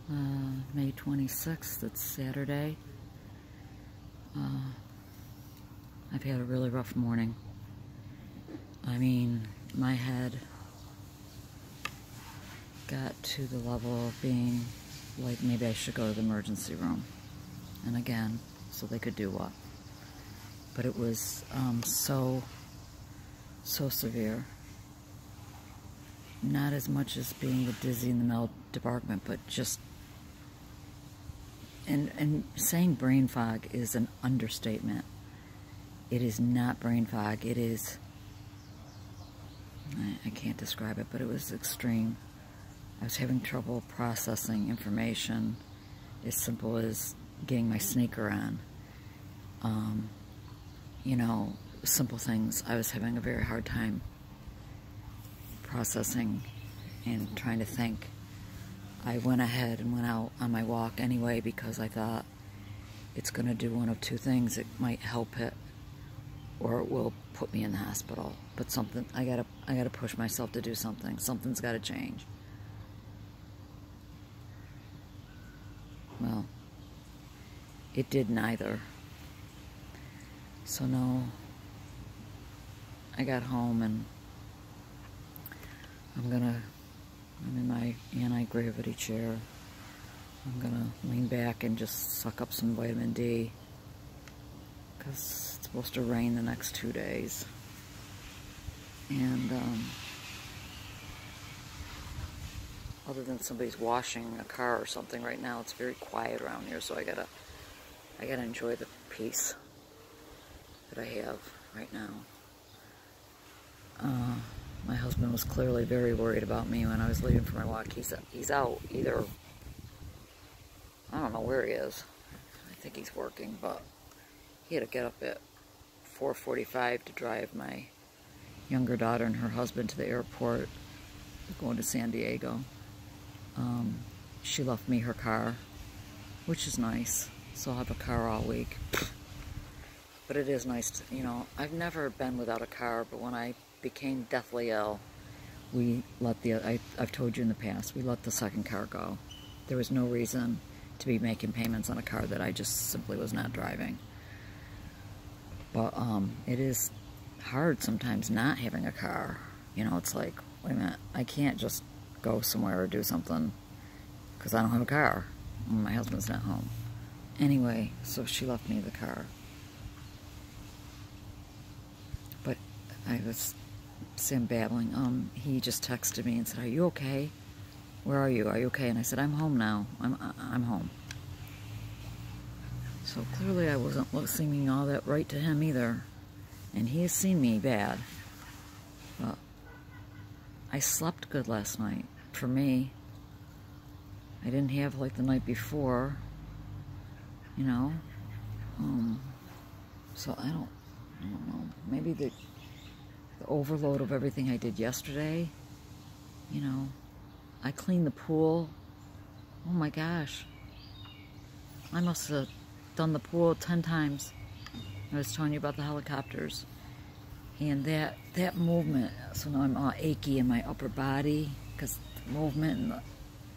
May 26th, it's Saturday. I've had a really rough morning. I mean, my head got to the level of being like maybe I should go to the emergency room. And again, so they could do what? But it was so severe. Not as much as being the dizzy in the mental department, but just, and saying brain fog is an understatement. It is not brain fog. It is, I can't describe it, but it was extreme. I was having trouble processing information as simple as getting my sneaker on. You know, simple things. I was having a very hard time processing and trying to think. I went ahead and went out on my walk anyway because I thought it's going to do one of two things. It might help it, or it will put me in the hospital. But something, I gotta push myself to do something. Something's got to change. Well, it did neither. So no, I got home and I'm in my anti-gravity chair. I'm gonna lean back and just suck up some vitamin D because it's supposed to rain the next 2 days. And other than somebody's washing a car or something right now, it's very quiet around here, so I gotta enjoy the peace that I have right now. My husband was clearly very worried about me when I was leaving for my walk. He's out either, I don't know where he is. I think he's working, but he had to get up at 4:45 to drive my younger daughter and her husband to the airport, going to San Diego. She left me her car, which is nice, so I'll have a car all week. But it is nice to, you know, I've never been without a car, but when I became deathly ill, we let I've told you in the past, we let the second car go. There was no reason to be making payments on a car that I just simply was not driving. But it is hard sometimes not having a car. You know, it's like, wait a minute, I can't just go somewhere or do something because I don't have a car. My husband's not home. Anyway, so she left me the car. But I was babbling. He just texted me and said, "Are you okay? Where are you? Are you okay?" And I said, "I'm home now. I'm home." So clearly I wasn't seeming all that right to him either. And he has seen me bad. But I slept good last night. For me, I didn't have like the night before, you know. So I don't know. Maybe the overload of everything I did yesterday, you know. I cleaned the pool. Oh my gosh. I must have done the pool 10 times. I was telling you about the helicopters. And that movement, so now I'm all achy in my upper body because the movement and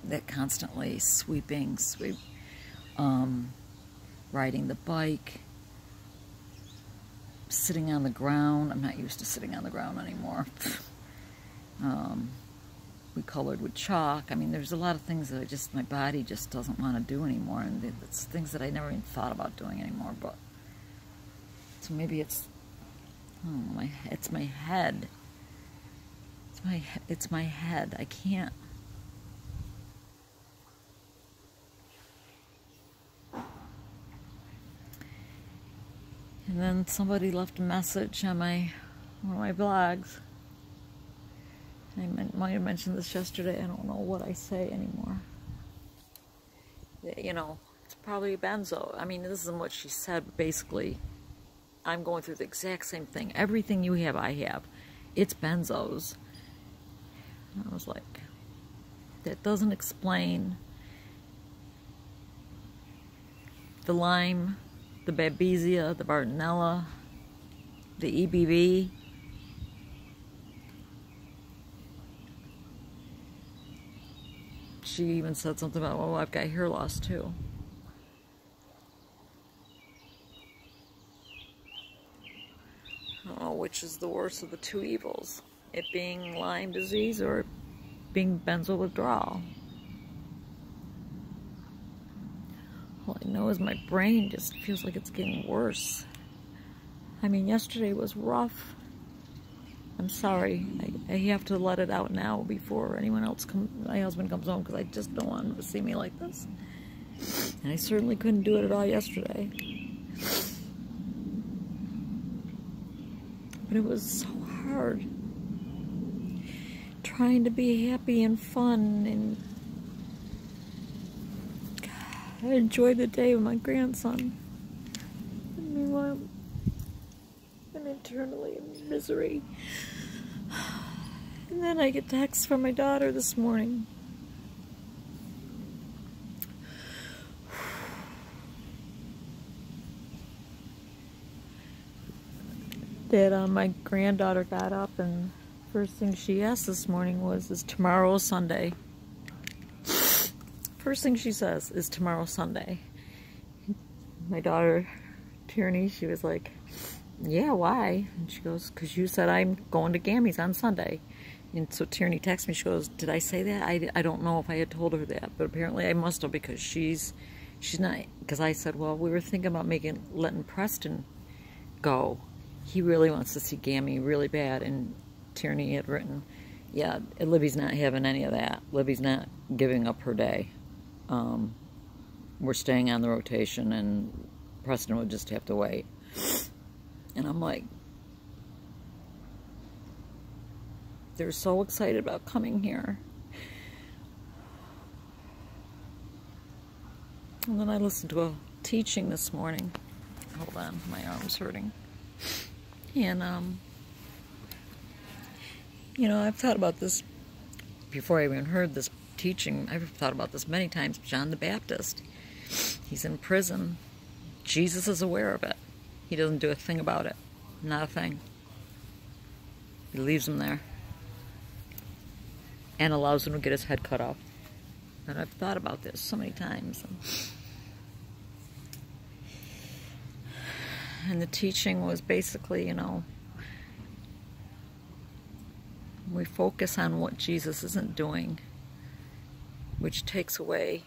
that constantly sweep, riding the bike, sitting on the ground. I'm not used to sitting on the ground anymore. We colored with chalk. I mean, there's a lot of things that my body just doesn't want to do anymore, and it's things that I never even thought about doing anymore. But so maybe it's, it's my head. It's my head. I can't. And then somebody left a message on one of my blogs. I might have mentioned this yesterday. I don't know what I say anymore. You know, it's probably a benzo. I mean, this isn't what she said. Basically, I'm going through the exact same thing. Everything you have, I have. It's benzos. And I was like, that doesn't explain the Lyme, the Babesia, the Bartonella, the EBV. she even said something about, well, I've got hair loss too. I don't know which is the worst of the two evils. It being Lyme disease or being benzo withdrawal. All I know is my brain just feels like it's getting worse. I mean, yesterday was rough. I'm sorry. I have to let it out now before anyone else my husband comes home, because I just don't want him to see me like this. And I certainly couldn't do it at all yesterday. But it was so hard. Trying to be happy and fun, and God, I enjoyed the day with my grandson. And meanwhile, I'm internally in misery. And then I get texts from my daughter this morning. That my granddaughter got up, and first thing she asked this morning was, is tomorrow Sunday? First thing she says is tomorrow Sunday. My daughter, Tierney, she was like, yeah, why? And she goes, because you said I'm going to Gammy's on Sunday. And so Tierney texts me, she goes, did I say that? I don't know if I had told her that, but apparently I must have, because she's not, because I said, well, we were thinking about letting Preston go. He really wants to see Gammy really bad. And Tierney had written, yeah, Libby's not having any of that. Libby's not giving up her day. We're staying on the rotation, and Preston would just have to wait. And I'm like, they're so excited about coming here. And then I listened to a teaching this morning. Hold on, my arm's hurting. And, you know, I've thought about this before I even heard this teaching. I've thought about this many times. John the Baptist, he's in prison. Jesus is aware of it. He doesn't do a thing about it. Not a thing. He leaves him there and allows him to get his head cut off. And I've thought about this so many times. And the teaching was basically, you know, we focus on what Jesus isn't doing, which takes away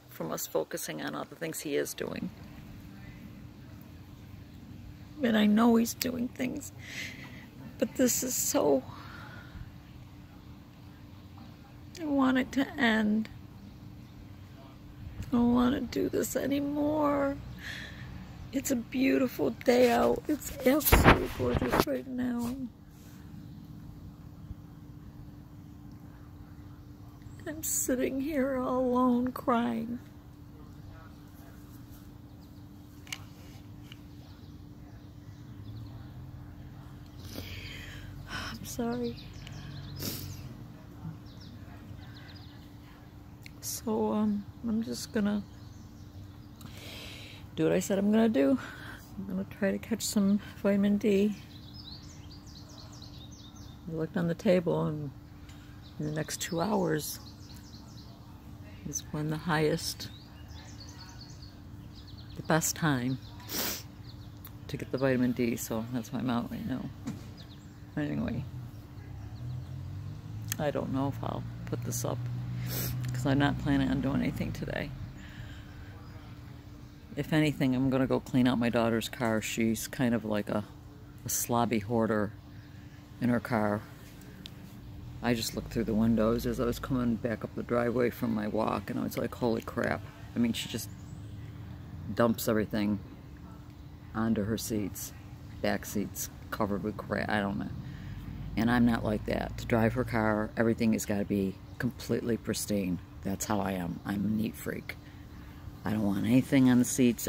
from us focusing on all the things he is doing. And I know he's doing things, but this is so... I want it to end. I don't want to do this anymore. It's a beautiful day out. It's absolutely gorgeous right now. I'm sitting here all alone crying. I'm sorry. So, I'm just gonna do what I said I'm gonna do. I'm gonna try to catch some vitamin D. I looked on the table, and in the next 2 hours is when the best time to get the vitamin D, so that's why I'm out right now. Anyway, I don't know if I'll put this up, because I'm not planning on doing anything today. If anything, I'm gonna go clean out my daughter's car. She's kind of like a slobby hoarder in her car. I just looked through the windows as I was coming back up the driveway from my walk, and I was like, holy crap. I mean, she just dumps everything onto her seats, back seats covered with crap. I don't know. And I'm not like that. To drive her car, everything has got to be completely pristine. That's how I am. I'm a neat freak. I don't want anything on the seats.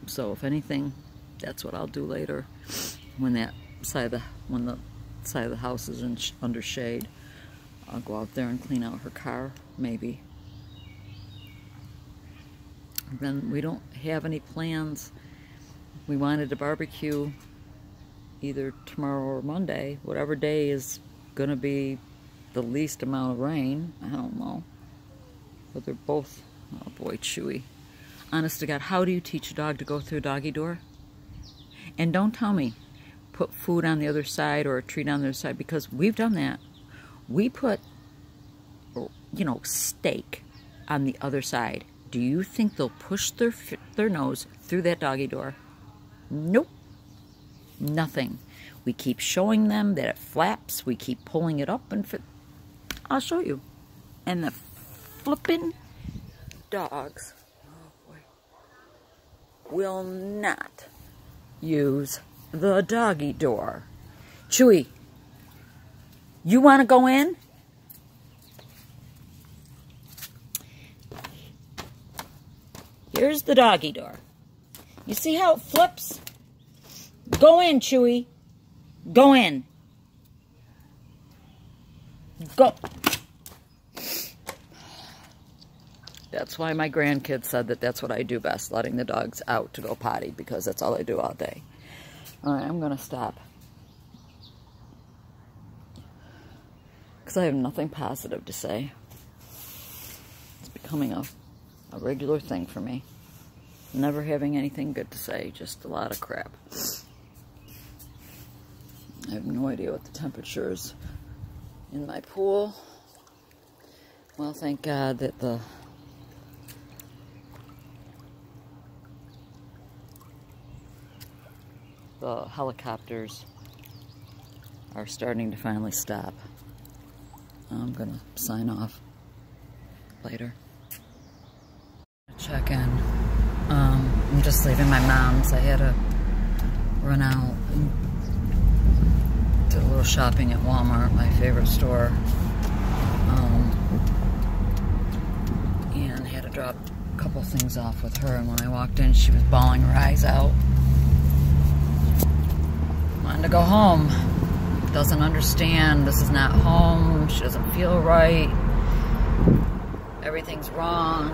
So if anything, that's what I'll do later when the side of the house is under shade. I'll go out there and clean out her car, maybe. Then we don't have any plans. We wanted to barbecue either tomorrow or Monday, whatever day is gonna be the least amount of rain. I don't know. But they're both, oh boy, Chewy. Honest to God, how do you teach a dog to go through a doggy door? And don't tell me, put food on the other side or a treat on the other side, because we've done that. We put, you know, steak on the other side. Do you think they'll push their nose through that doggy door? Nope. Nothing. We keep showing them that it flaps. We keep pulling it up and I'll show you. And the flippin' dogs, oh boy, will not use the doggy door. Chewy, you want to go in? Here's the doggy door. You see how it flips? Go in, Chewy. Go in. Go. That's why my grandkids said that that's what I do best, letting the dogs out to go potty, because that's all I do all day. All right, I'm going to stop. Because I have nothing positive to say. It's becoming a regular thing for me. Never having anything good to say, just a lot of crap. I have no idea what the temperature is in my pool. Well, thank God that the helicopters are starting to finally stop. I'm gonna sign off later. Check in. I'm just leaving my mom's. I had to run out and do a little shopping at Walmart, my favorite store. And had to drop a couple things off with her, and when I walked in, she was bawling her eyes out. Wanted to go home. Doesn't understand. This is not home. She doesn't feel right. Everything's wrong.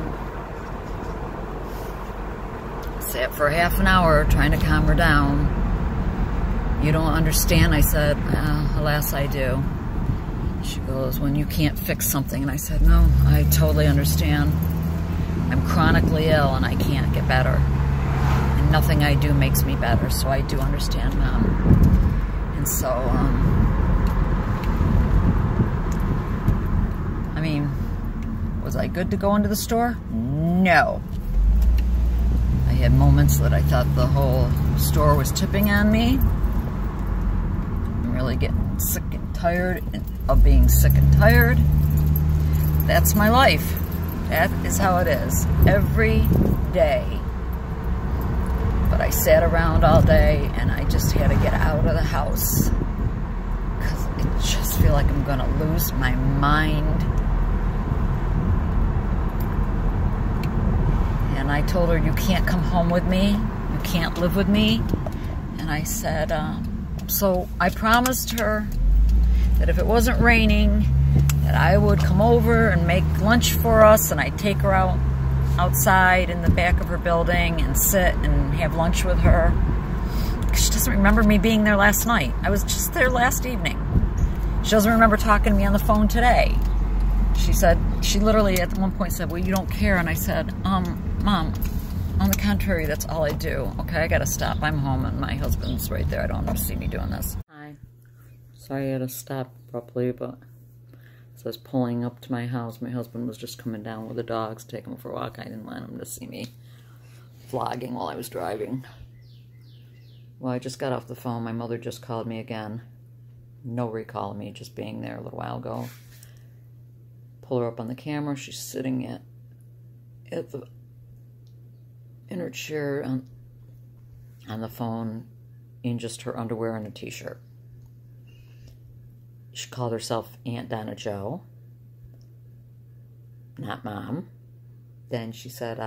Sat for half an hour trying to calm her down. You don't understand? I said, alas, I do. She goes, when you can't fix something. And I said, no, I totally understand. I'm chronically ill and I can't get better. And nothing I do makes me better, so I do understand, Mom. And so, I mean, was I good to go into the store? No. I had moments that I thought the whole store was tipping on me. I'm really getting sick and tired of being sick and tired. That's my life. That is how it is. Every day. But I sat around all day and I just had to get out of the house. Because I just feel like I'm going to lose my mind. And I told her, you can't come home with me. You can't live with me. And I said, so I promised her that if it wasn't raining, that I would come over and make lunch for us, and I'd take her outside in the back of her building and sit and have lunch with her. She doesn't remember me being there last night. I was just there last evening. She doesn't remember talking to me on the phone today. She said, she literally at one point said, well, you don't care. And I said, Mom, on the contrary, that's all I do. Okay, I gotta stop. I'm home and my husband's right there. I don't want to see me doing this. Hi. Sorry I had to stop abruptly, but as I was pulling up to my house, my husband was just coming down with the dogs, taking them for a walk. I didn't want him to see me vlogging while I was driving. Well, I just got off the phone. My mother just called me again. No recall of me just being there a little while ago. Pull her up on the camera. She's sitting in her chair on the phone in just her underwear and a t-shirt. She called herself Aunt Donna Jo, not Mom. Then she said,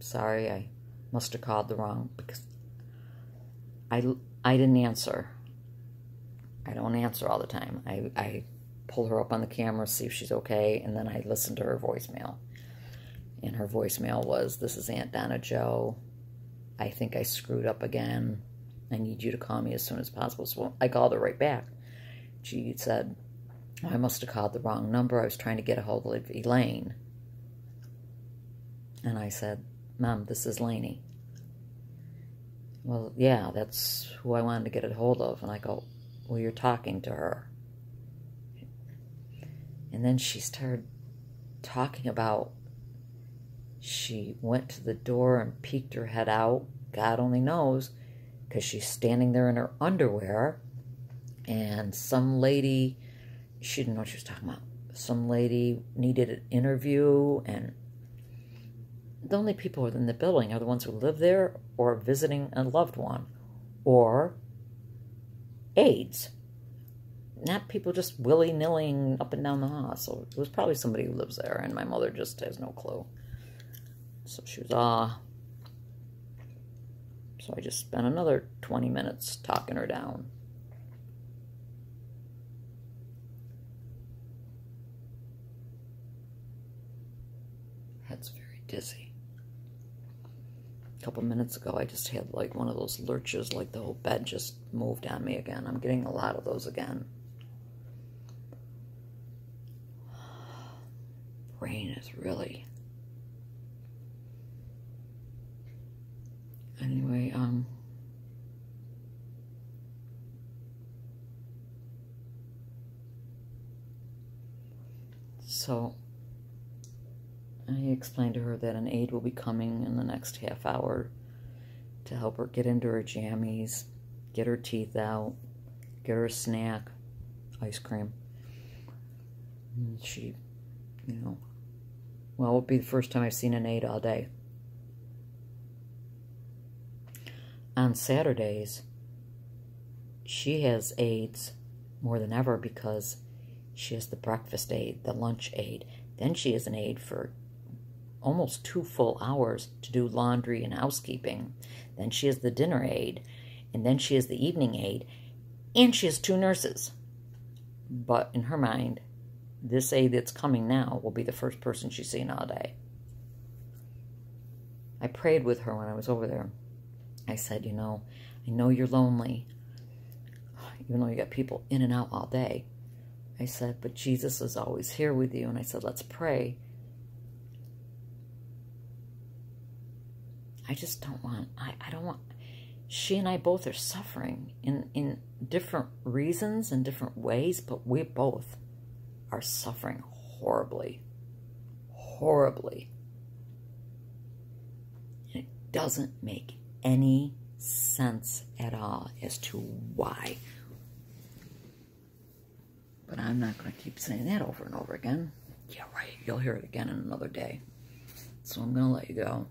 sorry, I must have called the wrong, because I didn't answer. I don't answer all the time. I pull her up on the camera, see if she's okay, and then I listen to her voicemail. And her voicemail was, this is Aunt Donna Jo. I think I screwed up again. I need you to call me as soon as possible. So I called her right back. She said, I must have called the wrong number. I was trying to get a hold of Elaine. And I said, Mom, this is Lainey. Well, yeah, that's who I wanted to get a hold of. And I go, well, you're talking to her. And then she started talking about she went to the door and peeked her head out. God only knows, because she's standing there in her underwear. And some lady, she didn't know what she was talking about. Some lady needed an interview, and the only people in the building are the ones who live there or visiting a loved one or aides. Not people just willy-nilly up and down the hall. So it was probably somebody who lives there, and my mother just has no clue. So she was, So I just spent another 20 minutes talking her down. Head's very dizzy. A couple minutes ago, I just had like one of those lurches, like the whole bed just moved on me again. I'm getting a lot of those again. Rain is really... Anyway, so I explained to her that an aide will be coming in the next half hour to help her get into her jammies, get her teeth out, get her a snack, ice cream. And she, well, it'll be the first time I've seen an aide all day. On Saturdays, she has aides more than ever because she has the breakfast aide, the lunch aide. Then she has an aide for almost 2 full hours to do laundry and housekeeping. Then she has the dinner aide, and then she has the evening aide, and she has 2 nurses. But in her mind, this aide that's coming now will be the first person she's seen all day. I prayed with her when I was over there. I said, I know you're lonely, even though you got people in and out all day. I said, but Jesus is always here with you. And I said, let's pray. I just don't want, I don't want, she and I both are suffering in different reasons and different ways, but we both are suffering horribly, horribly. And it doesn't make any sense at all as to why. But I'm not going to keep saying that over and over again. Yeah, right. You'll hear it again in another day. So I'm going to let you go.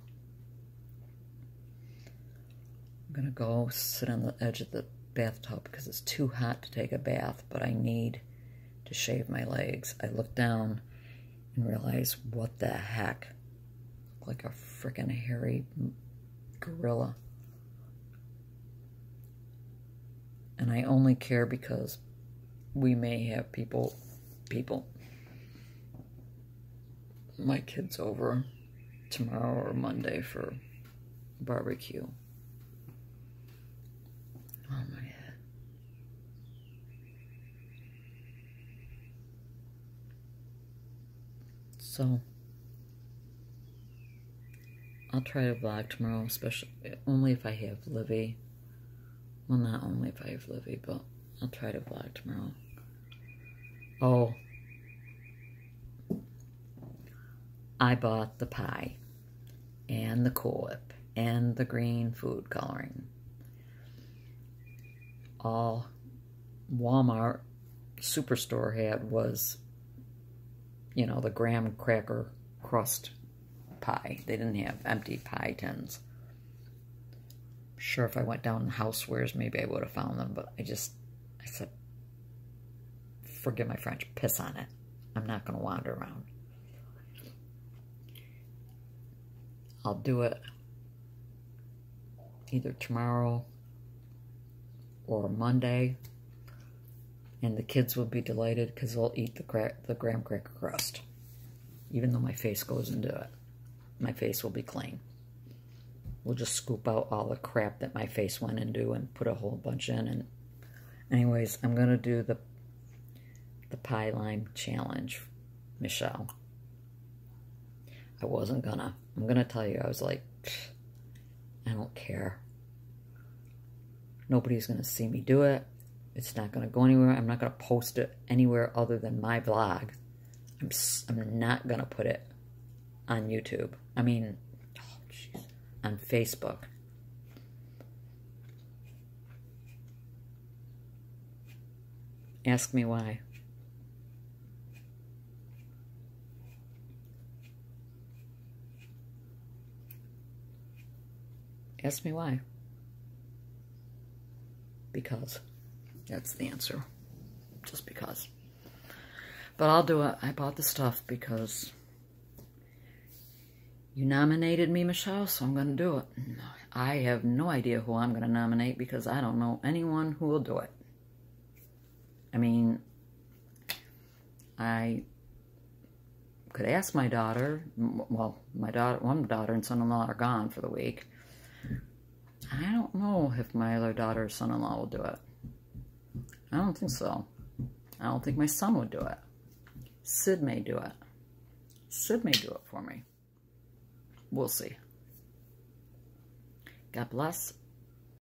I'm going to go sit on the edge of the bathtub because it's too hot to take a bath, but I need to shave my legs. I look down and realize, what the heck? Like a freaking hairy gorilla. And I only care because we may have people, my kids over tomorrow or Monday for barbecue. Oh my head. So I'll try to vlog tomorrow, especially only if I have Livy. Well, not only if I have Livy, but I'll try to vlog tomorrow. Oh, I bought the pie and the Cool Whip and the green food coloring. All Walmart Superstore had was, the graham cracker crust pie. They didn't have empty pie tins. Sure, if I went down in housewares, maybe I would have found them, but I said, forgive my French, piss on it. I'm not going to wander around. I'll do it either tomorrow or Monday, and the kids will be delighted because they'll eat the graham cracker crust. Even though my face goes into it, my face will be clean. We'll just scoop out all the crap that my face went into and put a whole bunch in. And anyways, I'm going to do the the Pie Lime Challenge, Michelle. I wasn't gonna. I'm gonna tell you, I was like, I don't care. Nobody's gonna see me do it. It's not gonna go anywhere. I'm not gonna post it anywhere other than my vlog. I'm not gonna put it on YouTube. I mean, oh, geez, on Facebook. Ask me why. Ask me why. Because. That's the answer. Just because. But I'll do it. I bought the stuff because you nominated me, Michelle, so I'm going to do it. I have no idea who I'm going to nominate because I don't know anyone who will do it. I mean, I could ask my daughter. Well, one daughter and son-in-law are gone for the week. I don't know if my other daughter or son-in-law will do it. I don't think so. I don't think my son would do it. Sid may do it. Sid may do it for me. We'll see. God bless.